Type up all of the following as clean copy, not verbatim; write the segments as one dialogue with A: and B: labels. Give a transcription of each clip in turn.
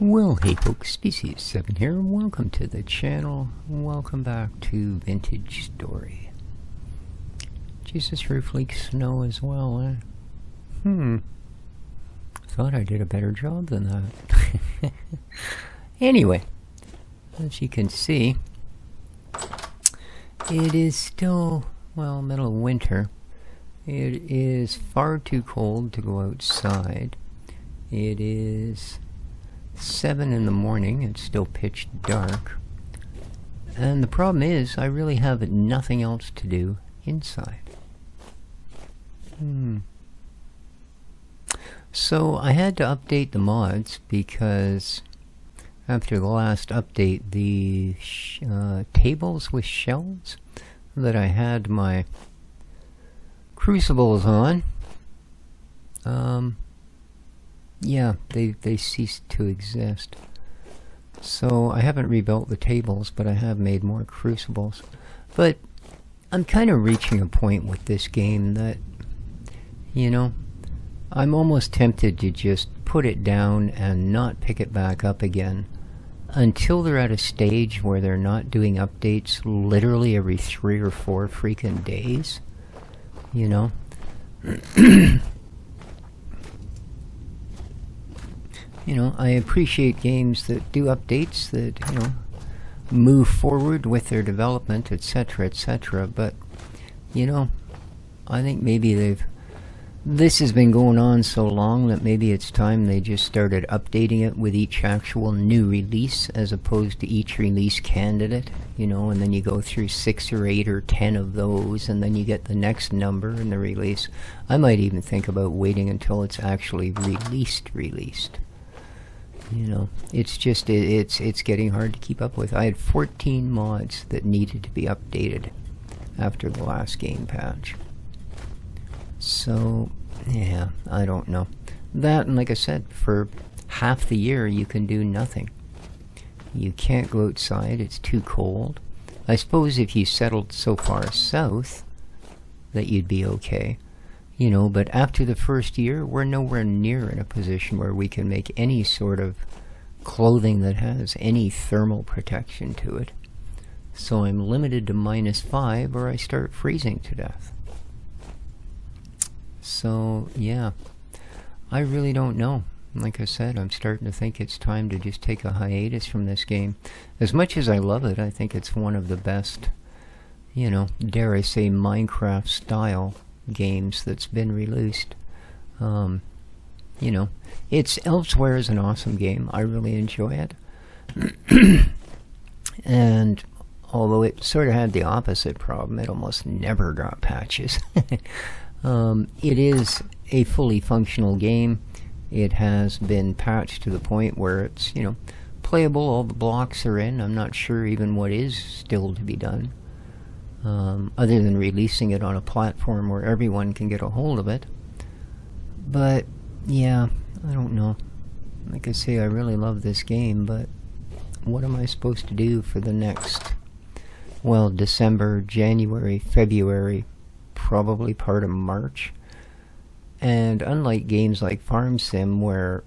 A: Well, hey folks, Species7 here, and welcome to the channel. Welcome back to Vintage Story. Jesus, roof leaks snow as well, eh? Thought I did a better job than that. Anyway, as you can see, it is still, well, middle of winter. It is far too cold to go outside. It is 7 in the morning, it's still pitch dark, and the problem is I really have nothing else to do inside. So I had to update the mods because after the last update, the tables with shelves that I had my crucibles on, yeah, they ceased to exist. So I haven't rebuilt the tables, but I have made more crucibles. But I'm kind of reaching a point with this game that, you know, I'm almost tempted to just put it down and not pick it back up again until they're at a stage where they're not doing updates literally every 3 or 4 freaking days, you know. You know, I appreciate games that do updates, that, you know, move forward with their development, etc., etc., but, you know, I think maybe this has been going on so long that maybe it's time they just started updating it with each actual new release as opposed to each release candidate, you know, and then you go through 6 or 8 or 10 of those and then you get the next number in the release. I might even think about waiting until it's actually released. You know, it's just, it's getting hard to keep up with. I had 14 mods that needed to be updated after the last game patch. So, yeah, I don't know. That, and like I said, for half the year you can do nothing. You can't go outside, it's too cold. I suppose if you settled so far south that you'd be okay. You know, but after the first year, we're nowhere near in a position where we can make any sort of clothing that has any thermal protection to it. So I'm limited to -5 or I start freezing to death. So, yeah, I really don't know. Like I said, I'm starting to think it's time to just take a hiatus from this game. As much as I love it, I think it's one of the best, you know, dare I say, Minecraft style games that's been released. You know, Elsewhere is an awesome game. I really enjoy it. And although it sort of had the opposite problem, it almost never got patches. It is a fully functional game. It has been patched to the point where it's, you know, playable. All the blocks are in. I'm not sure even what is still to be done. Other than releasing it on a platform where everyone can get a hold of it. But, yeah, I don't know. Like I say, I really love this game, but what am I supposed to do for the next, well, December, January, February, probably part of March? And unlike games like Farm Sim, where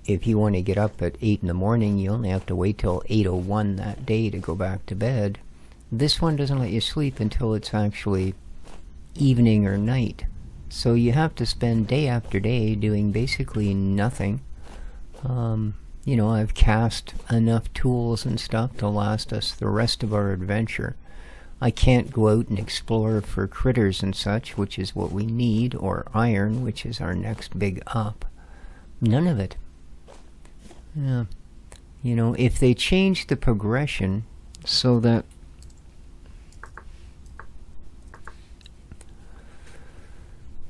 A: if you want to get up at 8 in the morning, you only have to wait till 8:01 that day to go back to bed. This one doesn't let you sleep until it's actually evening or night. So you have to spend day after day doing basically nothing. You know, I've cast enough tools and stuff to last us the rest of our adventure. I can't go out and explore for critters and such, which is what we need, or iron, which is our next big up. None of it. Yeah. You know, if they change the progression so that,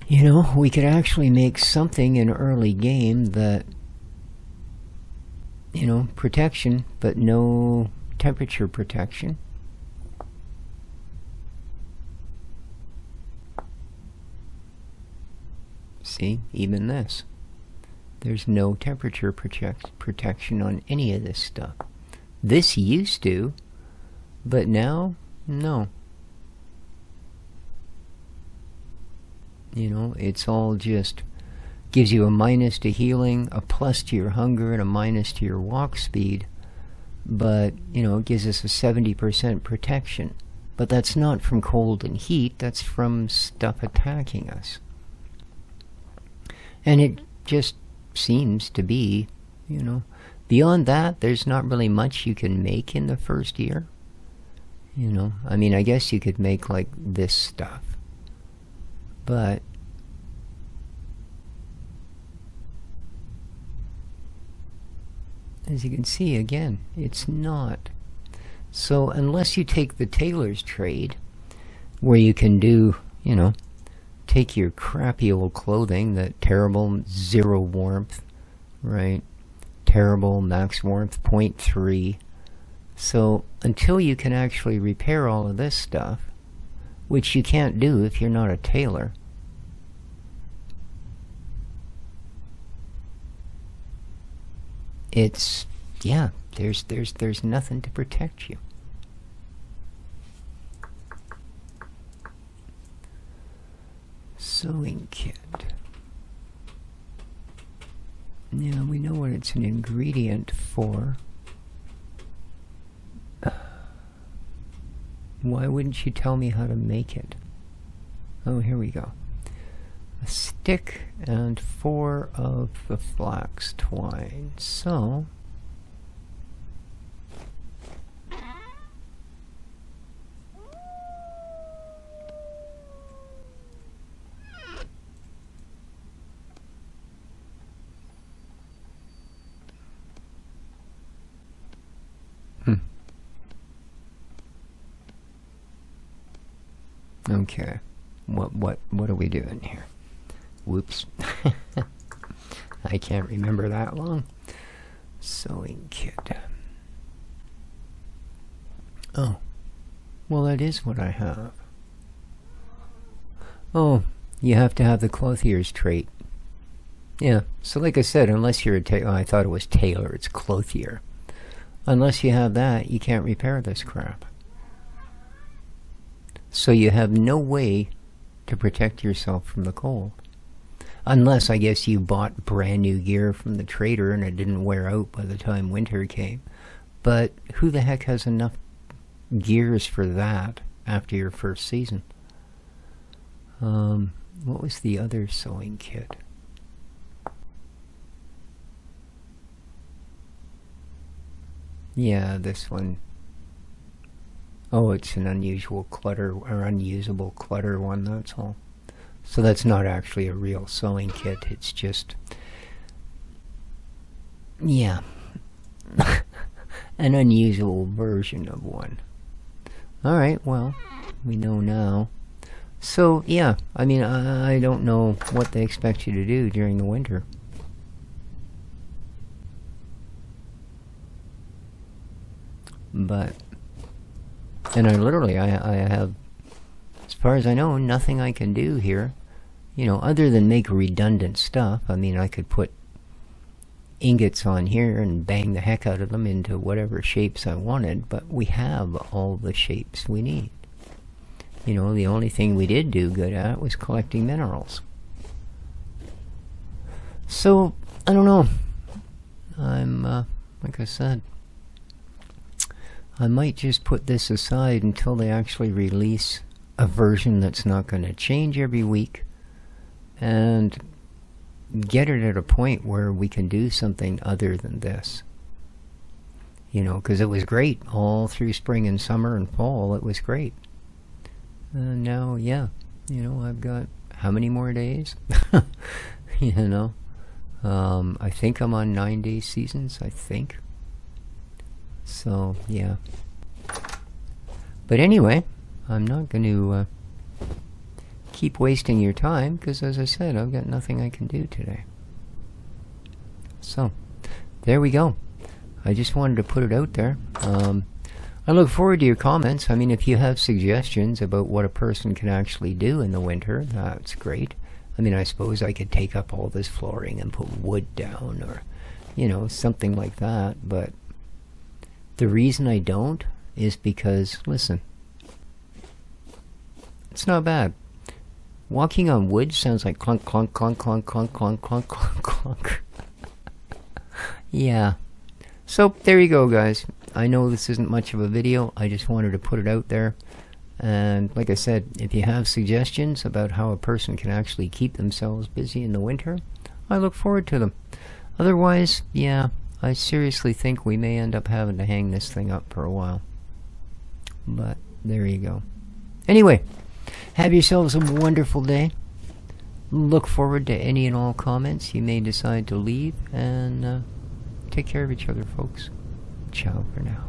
A: you know, we could actually make something in early game that, you know, protection, but no temperature protection. See, even this. There's no temperature protection on any of this stuff. This used to, but now, no. You know, it's all just gives you a minus to healing, a plus to your hunger, and a minus to your walk speed. But, you know, it gives us a 70% protection. But that's not from cold and heat, that's from stuff attacking us. And it just seems to be, you know, beyond that, there's not really much you can make in the first year. You know, I mean, I guess you could make like this stuff. But as you can see, again, it's not. So unless you take the tailor's trade, where you can do, you know, take your crappy old clothing, that terrible 0 warmth, right? Terrible max warmth 0.3. So until you can actually repair all of this stuff, which you can't do if you're not a tailor, it's, yeah, there's nothing to protect you. Sewing kit. Yeah, we know what it's an ingredient for. Why wouldn't you tell me how to make it? Oh, here we go. A stick and 4 of the flax twine. So okay. What are we doing here? Whoops. I can't remember that long. Sewing kit. Oh. Well, that is what I have. Oh, you have to have the clothier's trait. Yeah, so like I said, unless you're a tailor, I thought it was tailor, it's clothier. Unless you have that, you can't repair this crap. So you have no way to protect yourself from the cold. Unless, I guess, you bought brand new gear from the trader and it didn't wear out by the time winter came. But who the heck has enough gears for that after your first season? What was the other sewing kit? Yeah, this one. Oh, it's an unusual clutter, or unusable clutter one, that's all. So that's not actually a real sewing kit, it's just, yeah, an unusual version of one. Alright, well, we know now. So, yeah, I mean, I don't know what they expect you to do during the winter. But, and I literally, I have, as far as I know, nothing I can do here, you know, other than make redundant stuff. I mean, I could put ingots on here and bang the heck out of them into whatever shapes I wanted, but we have all the shapes we need. You know, the only thing we did do good at was collecting minerals. So, I don't know. I'm, like I said, I might just put this aside until they actually release a version that's not going to change every week, and get it at a point where we can do something other than this. You know, because it was great all through spring and summer and fall. It was great. And now, yeah, you know, I've got how many more days? You know, I think I'm on 9-day seasons, I think. So, yeah. But anyway, I'm not going to keep wasting your time, because as I said, I've got nothing I can do today. So, there we go. I just wanted to put it out there. I look forward to your comments. I mean, if you have suggestions about what a person can actually do in the winter, that's great. I mean, I suppose I could take up all this flooring and put wood down, or, you know, something like that, but the reason I don't is because, listen, it's not bad. Walking on wood sounds like clunk, clunk, clunk, clunk, clunk, clunk, clunk, clunk, clunk. Yeah. So, there you go, guys. I know this isn't much of a video. I just wanted to put it out there. And like I said, if you have suggestions about how a person can actually keep themselves busy in the winter, I look forward to them. Otherwise, yeah, I seriously think we may end up having to hang this thing up for a while. But there you go. Anyway, have yourselves a wonderful day. Look forward to any and all comments you may decide to leave. And take care of each other, folks. Ciao for now.